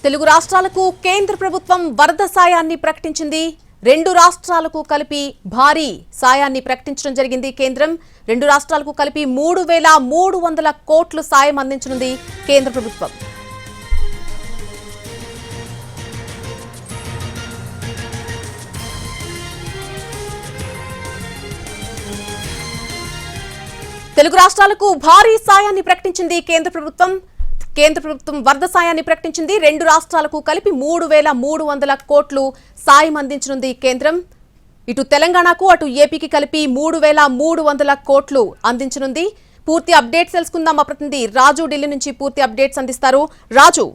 తెలుగు రాష్ట్రాలకు కేంద్ర ప్రభుత్వం వరద సాయాన్ని ప్రకటించింది. 2 రాష్ట్రాలకు కలిపి భారీ సాయాన్ని ప్రకటించడం జరిగింది. కేంద్రం 2 రాష్ట్రాలకు కలిపి 3,300 కోట్ల సాయం అందించనుంది కేంద్ర ప్రభుత్వం. తెలుగు రాష్ట్రాలకు భారీ సాయాన్ని ప్రకటించింది కేంద్ర ప్రభుత్వం. వరద సాయాన్ని ప్రకటించింది. 2 రాష్ట్రాలకు కలిపి 3,300 కోట్లు సాయం అందించనుంది కేంద్రం. ఇటు తెలంగాణకు అటు ఏపీకి కలిపి 3,300 కోట్లు అందించనుంది. పూర్తి అప్డేట్స్ తెలుసుకుందాం. మా ప్రతినిధి రాజు ఢిల్లీ నుంచి పూర్తి అప్డేట్స్ అందిస్తారు. రాజు,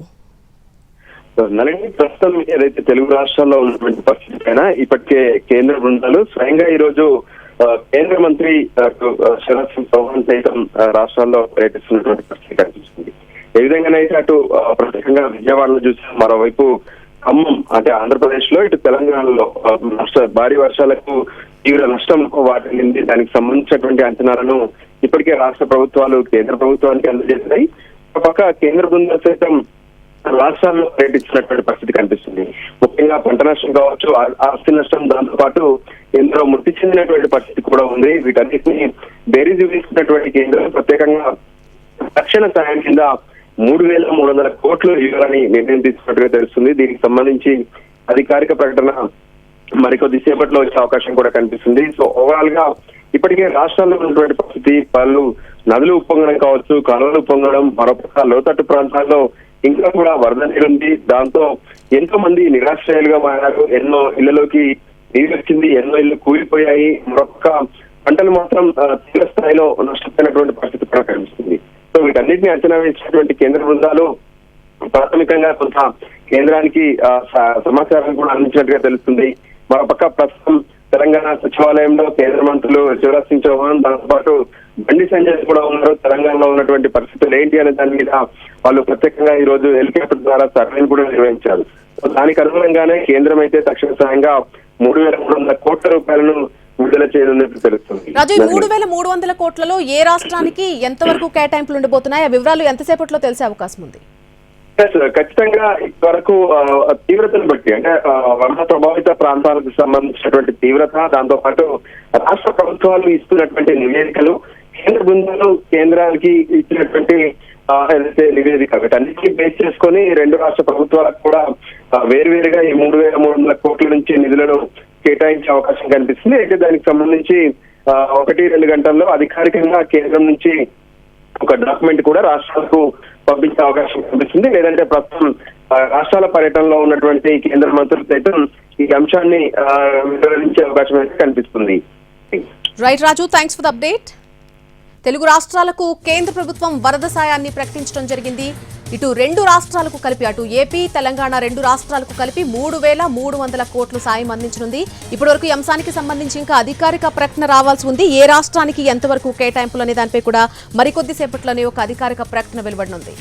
ప్రస్తుతం ఏదైతే తెలుగు రాష్ట్రాల్లో ఉన్నటువంటి పరిస్థితి పైన ఇప్పటికే కేంద్ర బృందాలు స్వయంగా ఈ రోజు కేంద్ర మంత్రి శివరాజ్ సింగ్ చౌహాన్ సైతం రాష్ట్రాల్లో పర్యటిస్తున్నటువంటి పరిస్థితి కనిపిస్తుంది. ఏ విధంగానైతే అటు ప్రత్యేకంగా విజయవాడలో చూసిన మరోవైపు ఖమ్మం అంటే ఆంధ్రప్రదేశ్ లో, ఇటు తెలంగాణలో భారీ వర్షాలకు తీవ్ర నష్టం వాటిల్లింది. దానికి సంబంధించినటువంటి అంచనాలను ఇప్పటికే రాష్ట్ర ప్రభుత్వాలు కేంద్ర ప్రభుత్వానికి అందజేశాయి. ఒక పక్క కేంద్ర బృందాలు సైతం రాష్ట్రాల్లో పర్యటించినటువంటి పరిస్థితి కనిపిస్తుంది. ముఖ్యంగా పంట నష్టం కావచ్చు, ఆస్తి నష్టం, దాంతో పాటు ఎందరో మృతి చెందినటువంటి పరిస్థితి కూడా ఉంది. వీటన్నిటిని బేరీజు వేసుకున్నటువంటి కేంద్రం ప్రత్యేకంగా తక్షణ సాయం కింద 3,300 కోట్లు ఇవ్వాలని నిర్ణయం తీసుకున్నట్టుగా తెలుస్తుంది. దీనికి సంబంధించి అధికారిక ప్రకటన మరికొద్ది సేపట్లో వచ్చే అవకాశం కూడా కనిపిస్తుంది. సో ఓవరాల్ గా ఇప్పటికే రాష్ట్రాల్లో ఉన్నటువంటి పరిస్థితి, పలు నదులు ఉప్పొంగడం కావచ్చు, కాలువలు ఉప్పొంగడం, మరొక లోతట్టు ప్రాంతాల్లో ఇంకా కూడా వరద నీరుంది. దాంతో ఎంతో మంది నిరాశ్రయాలుగా మారారు. ఎన్నో ఇళ్లలోకి నీరు వచ్చింది, ఎన్నో ఇళ్లు కూలిపోయాయి. మరొక పంటలు మాత్రం తీవ్ర స్థాయిలో నష్టపోయినటువంటి పరిస్థితి కూడా కనిపిస్తుంది. సో వీటన్నిటిని అంచనా వేసినటువంటి కేంద్ర బృందాలు ప్రాథమికంగా కొంత కేంద్రానికి సమాచారం కూడా అందించినట్టుగా తెలుస్తుంది. మరోపక్క ప్రస్తుతం తెలంగాణ సచివాలయంలో కేంద్ర మంత్రులు శివరాజ్ సింగ్ చౌహాన్, దాంతో పాటు బండి సంజయ్ కూడా ఉన్నారు. తెలంగాణలో ఉన్నటువంటి పరిస్థితులు ఏంటి అనే దాని మీద వాళ్ళు ప్రత్యేకంగా ఈ రోజు హెలికాప్టర్ ద్వారా సర్వేను కూడా నిర్వహించారు. దానికి అనుగుణంగానే కేంద్రం అయితే తక్షణ సాయంగా 3,300 కోట్ల రూపాయలను విడుదల చేయనున్నట్టు తెలుస్తుంది. రాజు, 3,300 కోట్లలో ఏ రాష్ట్రానికి ఎంతవరకు కేటాయింపులు ఉండబోతున్నాయి? ఆ వివరాలు ఎంతసేపట్లో తెలిసే అవకాశం ఉంది? ఖచ్చితంగా ఇప్పటివరకు తీవ్రతను బట్టి అంటే వరద ప్రభావిత ప్రాంతాలకు సంబంధించినటువంటి తీవ్రత, దాంతో పాటు రాష్ట్ర ప్రభుత్వాలు ఇస్తున్నటువంటి నివేదికలు, కేంద్ర బృందాలు కేంద్రానికి ఇచ్చినటువంటి ఏదైతే నివేదిక, వీటన్నిటిని బేస్ చేసుకొని 2 రాష్ట్ర ప్రభుత్వాలకు కూడా వేరువేరుగా ఈ 3,300 కోట్ల నుంచి నిధులను కేటాయించే అవకాశం కనిపిస్తుంది. అయితే దానికి సంబంధించి 1-2 గంటల్లో అధికారికంగా కేంద్రం నుంచి ఒక డాక్యుమెంట్ కూడా రాష్ట్రాలకు పంపించే అవకాశం కనిపిస్తుంది. లేదంటే ప్రస్తుతం రాష్ట్రాల పర్యటనలో ఉన్నటువంటి కేంద్ర మంత్రులు సైతం ఈ అంశాన్ని వివరించే అవకాశం అయితే కనిపిస్తుంది. Right Raju, thanks for the update. Telugu రాష్ట్రాలకు కేంద్ర ప్రభుత్వం వరద సాయాన్ని ప్రకటించడం జరిగింది. ఇటు 2 రాష్ట్రాలకు కలిపి, అటు ఏపీ తెలంగాణ 2 రాష్ట్రాలకు కలిపి 3,300 కోట్లు సాయం అందించనుంది. ఇప్పటివరకు ఈ అంశానికి సంబంధించి ఇంకా అధికారిక ప్రకటన రావాల్సి ఉంది. ఏ రాష్ట్రానికి ఎంతవరకు కేటాయింపులు అనే దానిపై కూడా మరికొద్ది సేపట్లోనే ఒక అధికారిక ప్రకటన వెలువడనుంది.